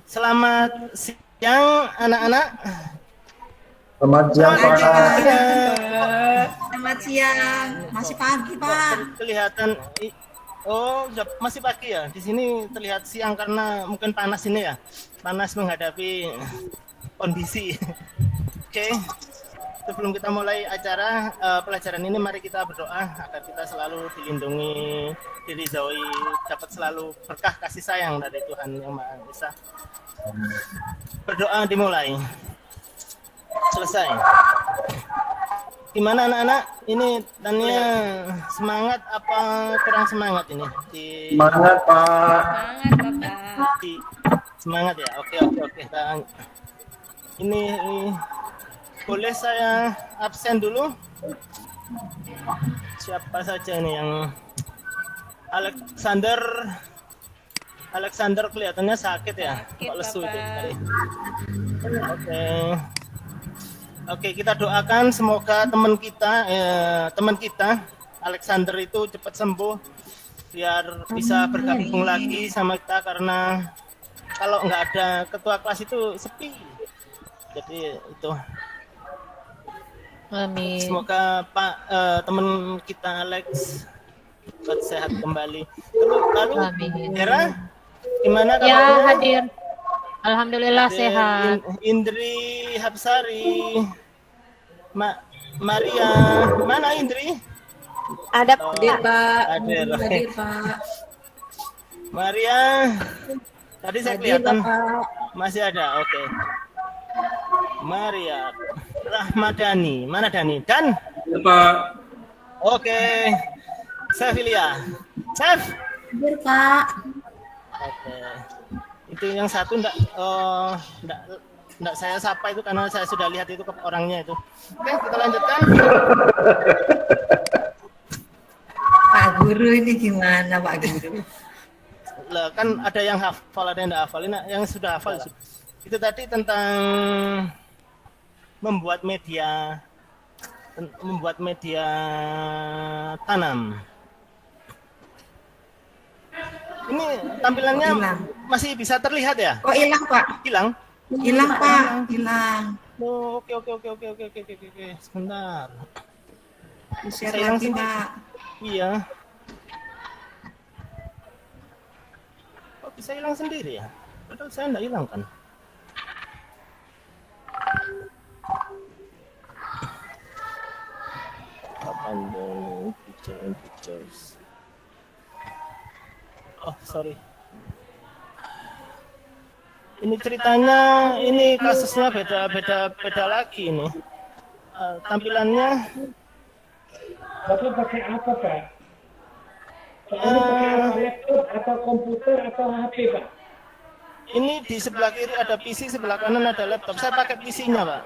Selamat siang anak-anak. Selamat siang, Pak. Selamat siang. Masih pagi, Pak. Kelihatan masih pagi ya. Di sini terlihat siang karena mungkin panas ini ya. Panas menghadapi kondisi. Oke. Sebelum kita mulai acara pelajaran ini, mari kita berdoa agar kita selalu dilindungi, diridhoi, dapat selalu berkah kasih sayang dari Tuhan Yang Maha Esa. Berdoa dimulai. Selesai. Gimana anak-anak? Ini tanya semangat apa kurang semangat ini? Semangat, Pak. Semangat, Bapak. Semangat ya. Oke. Ini boleh saya absen dulu? Siapa saja ini yang Alexander kelihatannya sakit ya, kok lesu itu tadi. Oke, kita doakan semoga teman kita Alexander itu cepat sembuh biar bisa bergabung lagi sama kita, karena kalau nggak ada ketua kelas itu sepi. Jadi itu. Amin. Semoga teman kita Alex cepat sehat kembali. Lalu Hera, gimana kabarnya? Ya, hadir. Alhamdulillah sehat. Indri Hapsari, Maria, mana Indri? Ada hadir, Pak. Hadir, Pak. Maria, tadi saya kelihatan masih ada. Oke. Maria Rahmadani, mana Dani? Dan Pak. Oke. Sevilia. Chef. Hadir, Pak. Oke. Itu yang satu enggak saya sapa itu karena saya sudah lihat itu orangnya itu. Oke, kita lanjutkan. Pak Guru ini gimana, Pak Guru? Lah, kan ada yang hafal, ada yang enggak hafal. Ini yang sudah hafal. Itu tadi tentang membuat media tanam. Ini tampilannya masih bisa terlihat ya? Kok hilang, Pak? Hilang, Pak. Hilang. Oh, oke. Sebentar. Share Saya lagi, hilang Pak. Iya. Kok bisa hilang sendiri ya? Padahal saya enggak hilang kan? Abandon pictures. Oh, sorry. Ini ceritanya, ini kasusnya beda lagi ini. Tampilannya. Bapak pakai apa, Pak? Ini pakai laptop atau komputer atau HP, Pak? Ini di sebelah kiri ada PC, sebelah kanan ada laptop. Saya pakai PC-nya, Pak.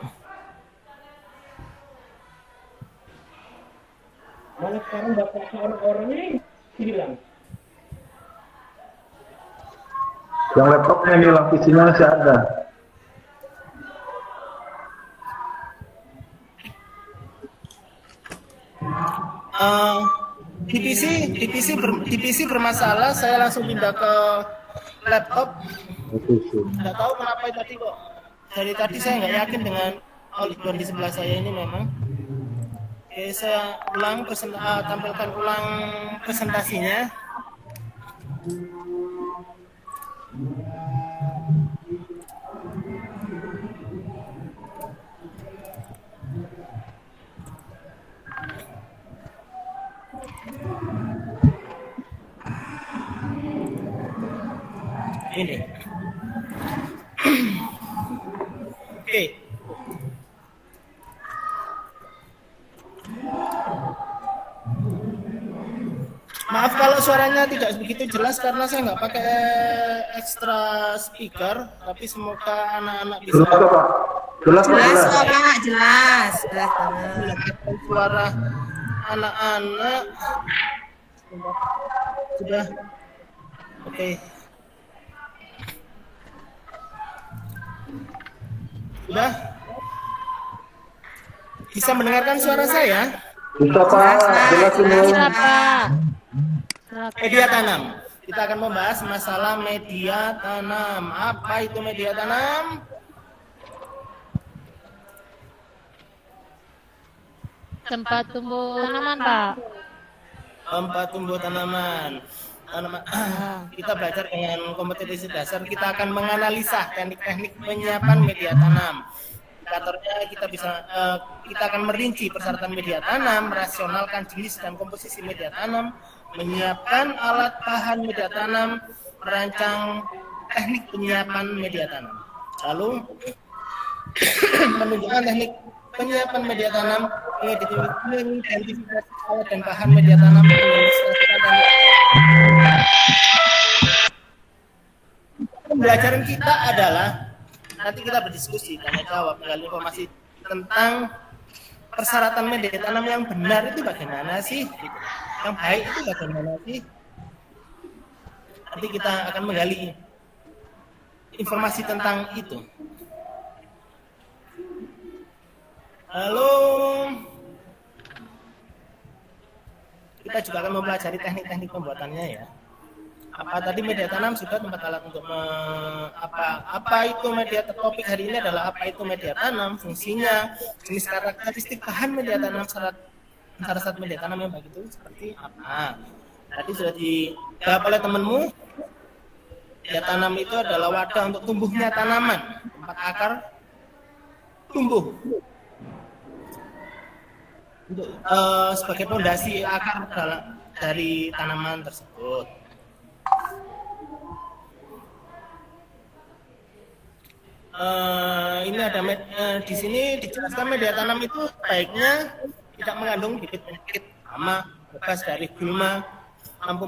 Malah sekarang Bapak seorang orangnya hilang. Yang laptopnya hilang, PC-nya masih ada. Di PC bermasalah, saya langsung pindah ke laptop. Nggak tahu kenapa tadi kok. Dari tadi saya nggak yakin dengan Oliver di sebelah saya ini memang. Oke, saya tampilkan ulang presentasinya. Ini. Oke. Maaf kalau suaranya tidak begitu jelas karena saya nggak pakai extra speaker, tapi semoga anak-anak bisa. Jelas, Pak. Jelas, Pak. Jelas. Suara anak-anak sudah. Oke. Sudah? Bisa mendengarkan suara saya? Bisa, Pak. Jelas semua. Pak. Media tanam. Kita akan membahas masalah media tanam. Apa itu media tanam? Tempat tumbuh tanaman, Pak. Tempat tumbuh tanaman. Kita belajar dengan kompetensi dasar. Kita akan menganalisa teknik-teknik penyiapan media tanam. Indikatornya kita akan merinci persyaratan media tanam, merasionalkan jenis dan komposisi media tanam, menyiapkan alat bahan media tanam, merancang teknik penyiapan media tanam. Lalu menunjukkan teknik penyiapan media tanam, mengidentifikasi alat dan bahan media tanam, pembelajaran kita adalah nanti kita berdiskusi, tanya jawab, menggali informasi tentang persyaratan media tanam yang benar itu bagaimana sih, yang baik itu bagaimana sih. Nanti kita akan menggali informasi tentang itu. Lalu kita juga akan mempelajari teknik-teknik pembuatannya ya. Apa tadi media tanam sudah tempat alat untuk apa itu media topik hari ini adalah apa itu media tanam, fungsinya, jenis karakteristik bahan media tanam, syarat media tanam yang baik itu seperti apa. Tadi sudah dijawab oleh temanmu. Media tanam itu adalah wadah untuk tumbuhnya tanaman, tempat akar tumbuh. Untuk sebagai fondasi akar dari tanaman tersebut. Ini ada di sini dijelaskan media tanam itu baiknya tidak mengandung bibit penyakit, hama, bebas dari gulma, mampu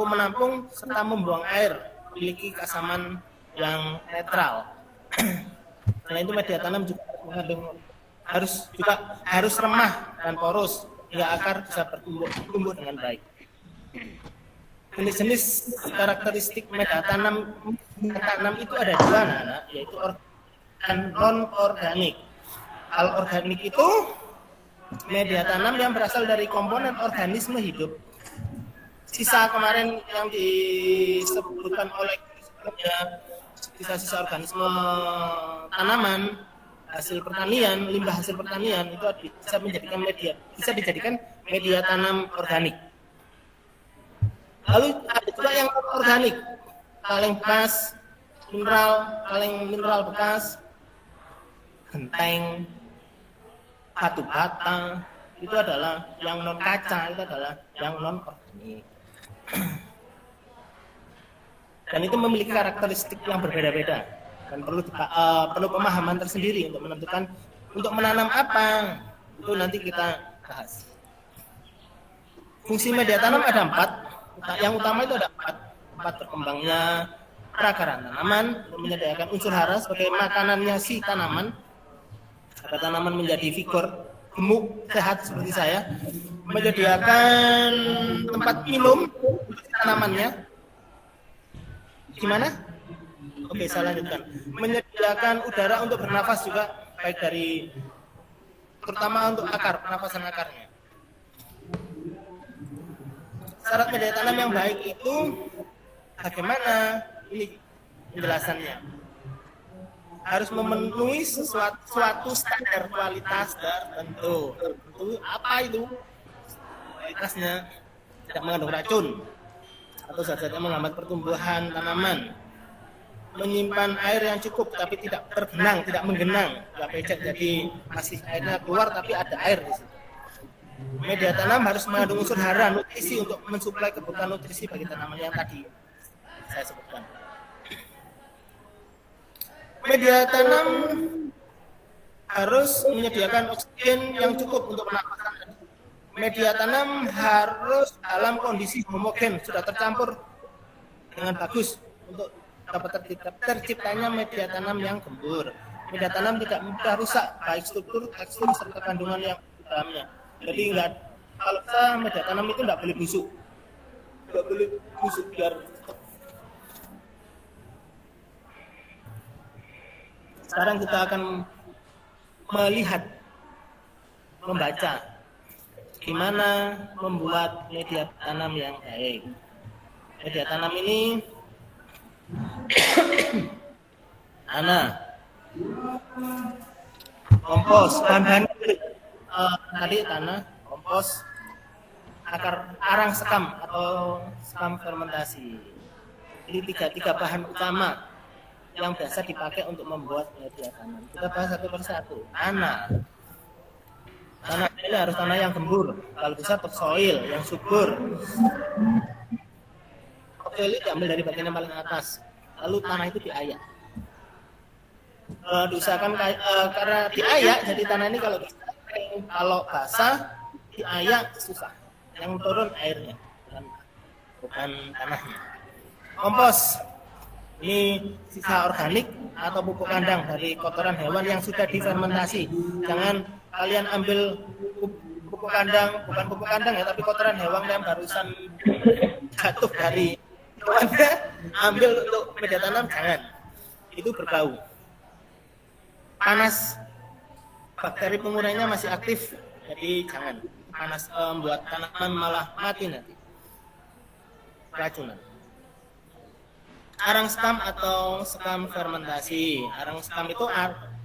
menampung serta membuang air, memiliki keasaman yang netral. Selain itu media tanam juga mengandung harus remah dan poros hingga akar bisa bertumbuh dengan baik. Jenis-jenis karakteristik media tanam itu ada dua, anak-anak, yaitu dan non-organik. Hal organik itu media tanam yang berasal dari komponen organisme hidup. Sisa kemarin yang disebutkan oleh sisa-sisa organisme tanaman, hasil pertanian, limbah hasil pertanian itu bisa dijadikan media tanam organik. Lalu ada juga yang organik, kaleng bekas, mineral bekas, genteng, batu bata, itu adalah yang non kaca, itu adalah yang non organik. Dan itu memiliki karakteristik yang berbeda-beda dan perlu pemahaman tersendiri untuk menentukan untuk menanam apa. Itu nanti kita bahas. Fungsi media tanam ada 4. Yang utama itu ada 4 berkembangnya perakaran tanaman, menyediakan unsur hara sebagai makanannya si tanaman agar tanaman menjadi vigor, gemuk, sehat seperti saya, menyediakan tempat minum untuk tanamannya. Gimana? Oke, saya lanjutkan. Menyediakan udara untuk bernafas juga, baik dari terutama untuk akar, pernafasan akarnya. Syarat media tanam yang baik itu bagaimana? Ini penjelasannya. Harus memenuhi suatu standar kualitas tertentu. Apa itu? Kualitasnya tidak mengandung racun atau zat-zat yang menghambat pertumbuhan tanaman. Menyimpan air yang cukup tapi tidak tergenang, tidak menggenang, nggak becek, jadi masih airnya keluar tapi ada air di situ. Media tanam harus mengandung unsur hara, nutrisi untuk mensuplai kebutuhan nutrisi bagi tanaman yang tadi saya sebutkan. Media tanam harus menyediakan oksigen yang cukup untuk pernapasan. Media tanam harus dalam kondisi homogen, sudah tercampur dengan bagus untuk dapat terciptanya media tanam yang gembur. Media tanam tidak mudah rusak, baik struktur, tekstur, serta kandungan yang di dalamnya. Jadi kalau media tanam itu nggak boleh busuk, biar. Sekarang kita akan membaca gimana membuat media tanam yang baik. Media tanam ini tanah, kompos, bahan-bahan tadi tanah, kompos, arang sekam atau sekam fermentasi. Ini tiga bahan utama yang biasa dipakai untuk membuat media tanam. Kita bahas satu persatu. Tanah ini harus tanah yang gembur, kalau bisa topsoil yang subur. Topsoil itu diambil dari bagian yang paling atas, lalu tanah itu diayak. Diusahakan karena diayak, jadi tanah ini kalau basah diayak susah, yang turun airnya bukan tanahnya. Kompos ini sisa organik atau pupuk kandang dari kotoran hewan yang sudah difermentasi. Jangan kalian ambil pupuk kandang, bukan pupuk kandang ya, tapi kotoran hewan yang barusan jatuh dari hewannya, ambil untuk media tanam, jangan. Itu berbau. Panas, bakteri pengurainya masih aktif, jadi jangan. Panas membuat tanaman malah mati nanti. Racunan. Arang sekam atau sekam fermentasi. Arang sekam itu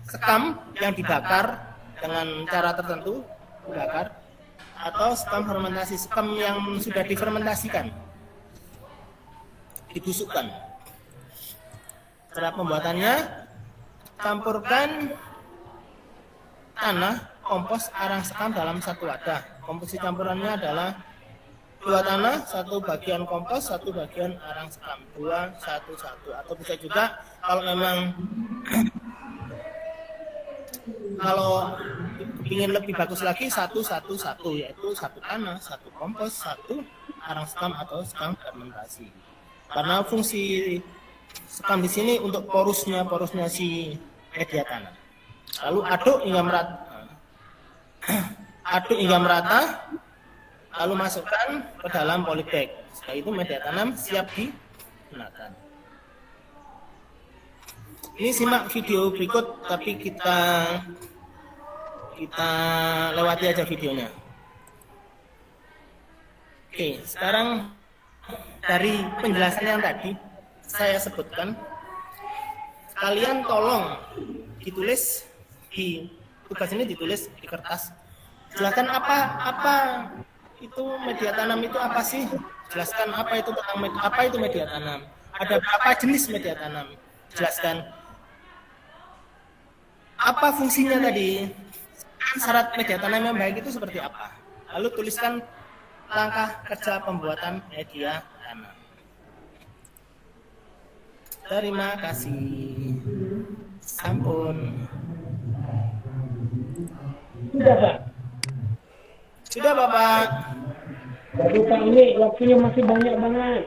sekam yang dibakar dengan cara tertentu, dibakar, atau sekam fermentasi, sekam yang sudah difermentasikan, dibusukkan. Cara pembuatannya, campurkan tanah, kompos, arang sekam dalam satu wadah. Komposisi campurannya adalah 2 tanah, 1 bagian kompos, 1 bagian arang sekam, 2, 1, 1. Atau bisa juga kalau memang kalau ingin lebih bagus lagi 1, 1, 1, yaitu 1 tanah, 1 kompos, 1 arang sekam atau sekam fermentasi. Karena fungsi sekam di sini untuk porusnya si media tanam. Lalu aduk hingga merata. Lalu masukkan ke dalam polybag. Setelah itu media tanam siap digunakan. Ini simak video berikut, tapi kita lewati aja videonya. Oke, sekarang dari penjelasan yang tadi saya sebutkan, kalian tolong ditulis di tugas ini, ditulis di kertas. Jelaskan apa itu media tanam itu apa sih? Jelaskan apa itu media tanam. Ada berapa jenis media tanam? Jelaskan apa fungsinya tadi. Syarat media tanam yang baik itu seperti apa? Lalu tuliskan langkah kerja pembuatan media tanam. Terima kasih. Sampun. Sudah, Pak. Sudah, Bapak. Tapi Pak, ini waktunya masih banyak banget.